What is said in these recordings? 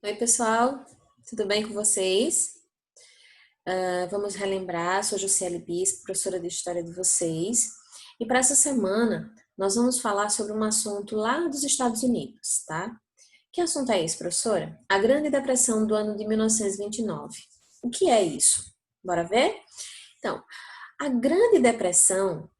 Oi, pessoal, tudo bem com vocês? Vamos relembrar, sou Josiele Bis, professora de História de vocês. E para essa semana, nós vamos falar sobre um assunto lá dos Estados Unidos, tá? Que assunto é esse, professora? A Grande Depressão do ano de 1929. O que é isso? Bora ver? Então, a Grande Depressão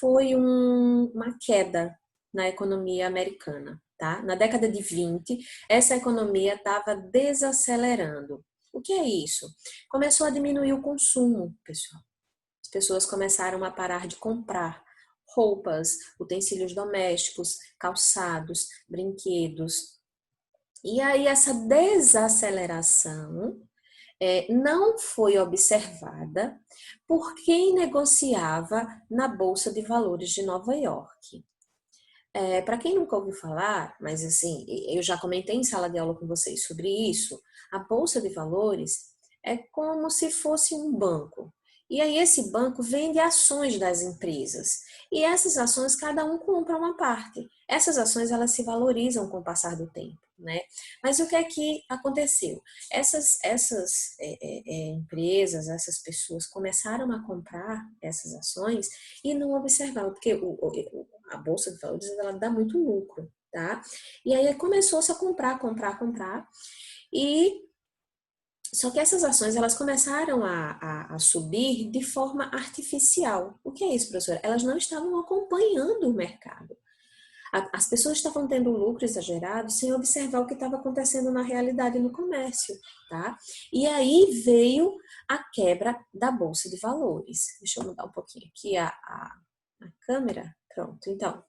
foi uma queda na economia americana, tá? Na década de 20, essa economia estava desacelerando. O que é isso? Começou a diminuir o consumo, pessoal. As pessoas começaram a parar de comprar roupas, utensílios domésticos, calçados, brinquedos. E aí essa desaceleração não foi observada por quem negociava na Bolsa de Valores de Nova York. Para quem nunca ouviu falar, mas assim, eu já comentei em sala de aula com vocês sobre isso, a Bolsa de Valores é como se fosse um banco. E aí esse banco vende ações das empresas. E essas ações, cada um compra uma parte. Essas ações, elas se valorizam com o passar do tempo, né? Mas o que é que aconteceu? Essas empresas, essas pessoas começaram a comprar essas ações e não observavam, porque a Bolsa de Valores ela dá muito lucro, tá? E aí começou-se a comprar, e só que essas ações elas começaram a subir de forma artificial. O que é isso, professora? Elas não estavam acompanhando o mercado. As pessoas estavam tendo lucro exagerado sem observar o que estava acontecendo na realidade no comércio, tá? E aí veio a quebra da Bolsa de Valores. Deixa eu mudar um pouquinho aqui a câmera. Pronto, então.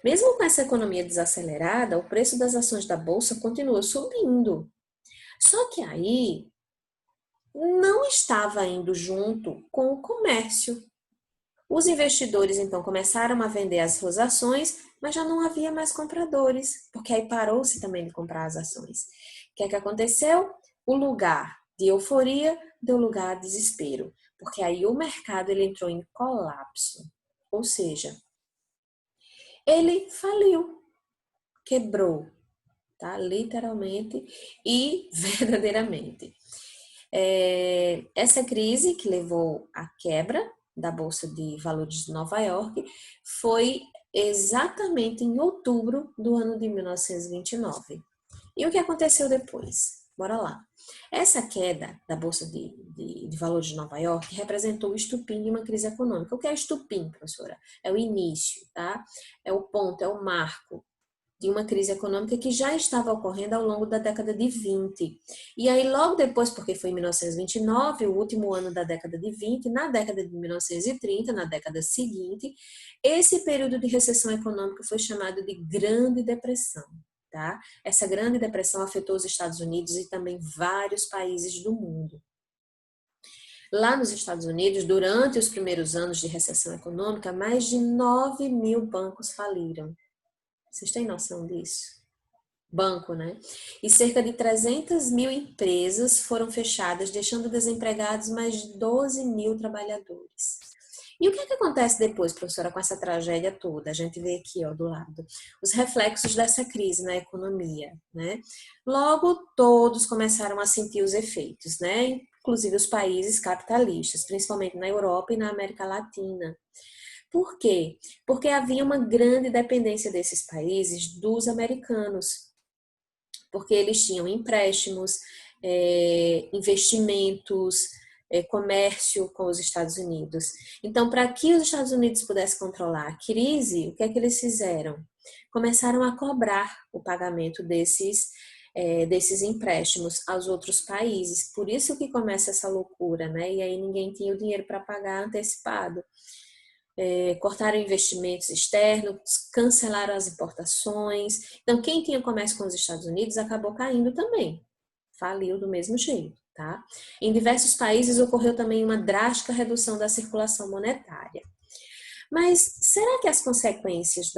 Mesmo com essa economia desacelerada, o preço das ações da Bolsa continua subindo. Só que aí não estava indo junto com o comércio. Os investidores então começaram a vender as suas ações, mas já não havia mais compradores, porque aí parou-se também de comprar as ações. O que é que aconteceu? O lugar de euforia deu lugar a desespero, porque aí o mercado ele entrou em colapso. Ou seja, ele faliu, quebrou, tá? Literalmente e verdadeiramente. Essa crise que levou à quebra da Bolsa de Valores de Nova York foi exatamente em outubro do ano de 1929. E o que aconteceu depois? Bora lá. Essa queda da Bolsa de Valores de Nova York representou o estupim de uma crise econômica. O que é estupim, professora? É o início, tá? É o ponto, é o marco de uma crise econômica que já estava ocorrendo ao longo da década de 20. E aí, logo depois, porque foi em 1929, o último ano da década de 20, na década de 1930, na década seguinte, esse período de recessão econômica foi chamado de Grande Depressão. Tá? Essa Grande Depressão afetou os Estados Unidos e também vários países do mundo. Lá nos Estados Unidos, durante os primeiros anos de recessão econômica, mais de 9 mil bancos faliram. Vocês têm noção disso? Banco, né? E cerca de 300 mil empresas foram fechadas, deixando desempregados mais de 12 mil trabalhadores. E o que é que acontece depois, professora, com essa tragédia toda? A gente vê aqui, ó, do lado, os reflexos dessa crise na economia, né? Logo, todos começaram a sentir os efeitos, né? Inclusive os países capitalistas, principalmente na Europa e na América Latina. Por quê? Porque havia uma grande dependência desses países dos americanos, porque eles tinham empréstimos, investimentos, comércio com os Estados Unidos. Então, para que os Estados Unidos pudessem controlar a crise, o que é que eles fizeram? Começaram a cobrar o pagamento desses empréstimos aos outros países. Por isso que começa essa loucura, né? E aí ninguém tinha o dinheiro para pagar antecipado. Cortaram investimentos externos, cancelaram as importações. Então, quem tinha comércio com os Estados Unidos acabou caindo também. Faliu do mesmo jeito, tá? Em diversos países ocorreu também uma drástica redução da circulação monetária. Mas será que as consequências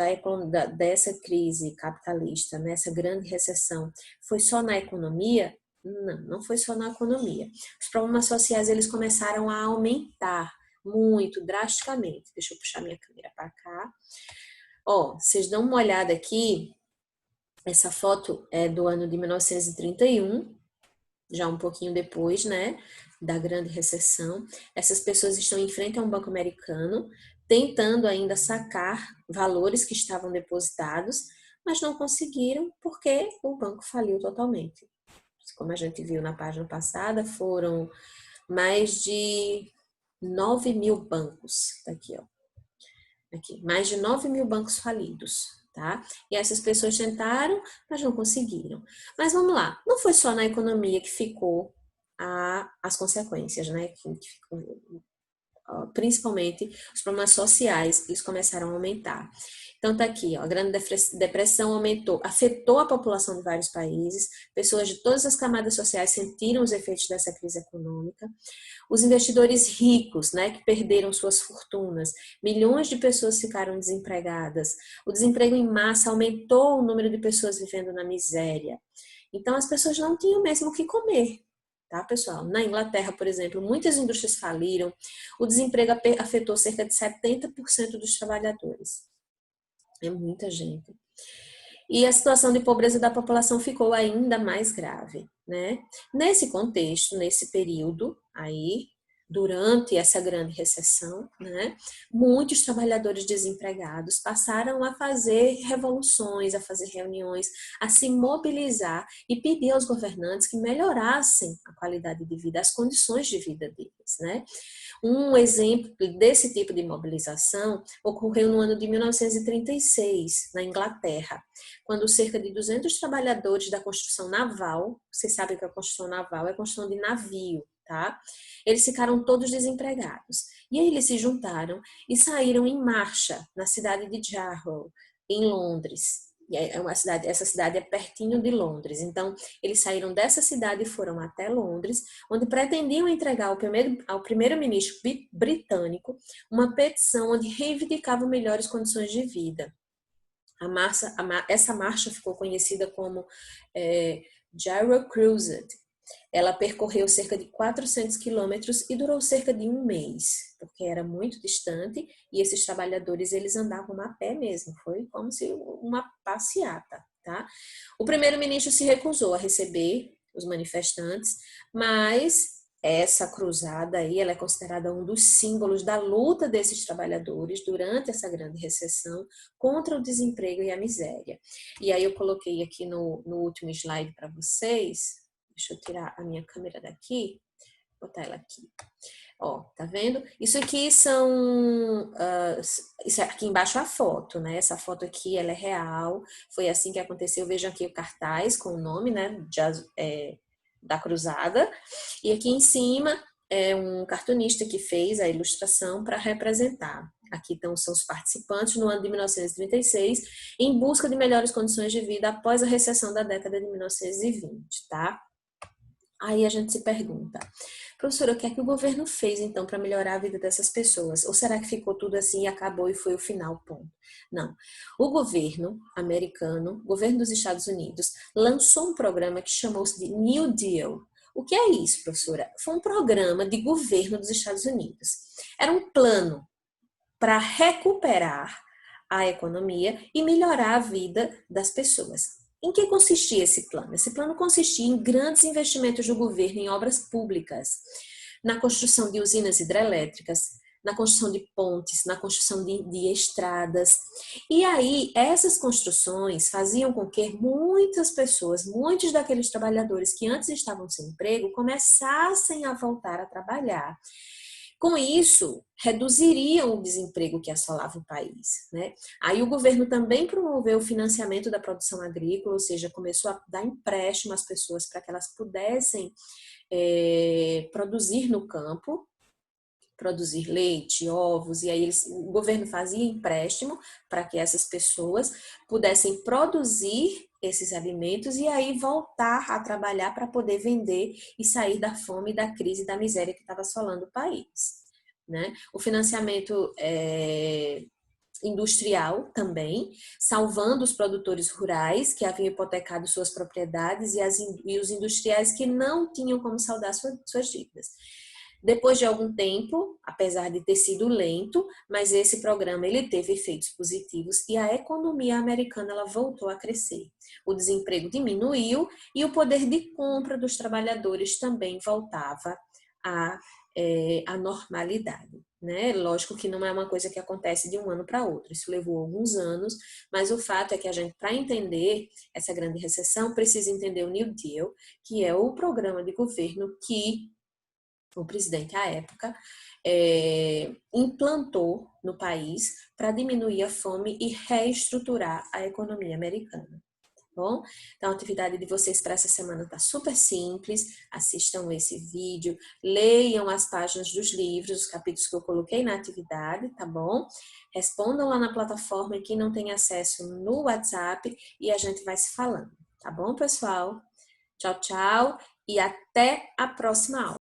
dessa crise capitalista, nessa grande recessão, foi só na economia? Não, não foi só na economia. Os problemas sociais eles começaram a aumentar muito, drasticamente. Deixa eu puxar minha câmera para cá. Ó, vocês dão uma olhada aqui Essa foto é do ano de 1931, já um pouquinho depois, né, da grande recessão. Essas pessoas estão em frente a um banco americano, tentando ainda sacar valores que estavam depositados, mas não conseguiram porque o banco faliu totalmente. Como a gente viu na página passada, foram mais de 9.000 bancos. Tá aqui, ó. Aqui, mais de 9.000 bancos falidos, tá? E essas pessoas tentaram, mas não conseguiram. Mas vamos lá, não foi só na economia que ficou as consequências, né? Principalmente os problemas sociais, eles começaram a aumentar. Então tá aqui, ó, a grande depressão afetou a população de vários países, pessoas de todas as camadas sociais sentiram os efeitos dessa crise econômica. Os investidores ricos, né, que perderam suas fortunas, milhões de pessoas ficaram desempregadas. O desemprego em massa aumentou o número de pessoas vivendo na miséria. Então as pessoas não tinham mesmo o que comer. Tá, pessoal? Na Inglaterra, por exemplo, muitas indústrias faliram, o desemprego afetou cerca de 70% dos trabalhadores. É muita gente. E a situação de pobreza da população ficou ainda mais grave, né? Nesse contexto, nesse período aí, durante essa grande recessão, né, muitos trabalhadores desempregados passaram a fazer revoluções, a fazer reuniões, a se mobilizar e pedir aos governantes que melhorassem a qualidade de vida, as condições de vida deles, né? Um exemplo desse tipo de mobilização ocorreu no ano de 1936, na Inglaterra, quando cerca de 200 trabalhadores da construção naval, vocês sabem que a construção naval é a construção de navio, tá? Eles ficaram todos desempregados. E aí eles se juntaram e saíram em marcha na cidade de Jarrow, em Londres. E essa cidade é pertinho de Londres. Então, eles saíram dessa cidade e foram até Londres, onde pretendiam entregar ao primeiro-ministro britânico uma petição onde reivindicavam melhores condições de vida. Essa marcha ficou conhecida como Jarrow Crusade. Ela percorreu cerca de 400 quilômetros e durou cerca de um mês, porque era muito distante e esses trabalhadores eles andavam a pé mesmo, foi como se uma passeata, tá? O primeiro-ministro se recusou a receber os manifestantes, mas essa cruzada aí, ela é considerada um dos símbolos da luta desses trabalhadores durante essa grande recessão contra o desemprego e a miséria. E aí eu coloquei aqui no último slide para vocês. Deixa eu tirar a minha câmera daqui, botar ela aqui. Ó, tá vendo? Isso aqui são... isso aqui embaixo é a foto, né? Essa foto aqui, ela é real. Foi assim que aconteceu. Vejam aqui o cartaz com o nome, né? Da cruzada. E aqui em cima é um cartunista que fez a ilustração para representar. Aqui são os participantes no ano de 1936 em busca de melhores condições de vida após a recessão da década de 1920, tá? Aí a gente se pergunta, professora, o que é que o governo fez então para melhorar a vida dessas pessoas? Ou será que ficou tudo assim e acabou e foi o final, ponto? Não. O governo americano, o governo dos Estados Unidos, lançou um programa que chamou-se de New Deal. O que é isso, professora? Foi um programa de governo dos Estados Unidos. Era um plano para recuperar a economia e melhorar a vida das pessoas. Em que consistia esse plano? Esse plano consistia em grandes investimentos do governo em obras públicas, na construção de usinas hidrelétricas, na construção de pontes, na construção de estradas. E aí, essas construções faziam com que muitas pessoas, muitos daqueles trabalhadores que antes estavam sem emprego, começassem a voltar a trabalhar. Com isso, reduziriam o desemprego que assolava o país, né? Aí o governo também promoveu o financiamento da produção agrícola, ou seja, começou a dar empréstimo às pessoas para que elas pudessem produzir no campo, produzir leite, ovos, e aí o governo fazia empréstimo para que essas pessoas pudessem produzir esses alimentos e aí voltar a trabalhar para poder vender e sair da fome, da crise, da miséria que estava assolando o país, né? O financiamento industrial também, salvando os produtores rurais que haviam hipotecado suas propriedades e os industriais que não tinham como saldar suas dívidas. Depois de algum tempo, apesar de ter sido lento, mas esse programa ele teve efeitos positivos e a economia americana ela voltou a crescer. O desemprego diminuiu e o poder de compra dos trabalhadores também voltava à normalidade. Né? Lógico que não é uma coisa que acontece de um ano para outro, isso levou alguns anos, mas o fato é que a gente, para entender essa grande recessão, precisa entender o New Deal, que é o programa de governo que o presidente à época implantou no país para diminuir a fome e reestruturar a economia americana. Bom, então a atividade de vocês para essa semana está super simples, assistam esse vídeo, leiam as páginas dos livros, os capítulos que eu coloquei na atividade, tá bom? Respondam lá na plataforma e quem não tem acesso no WhatsApp e a gente vai se falando, tá bom, pessoal? Tchau, tchau e até a próxima aula.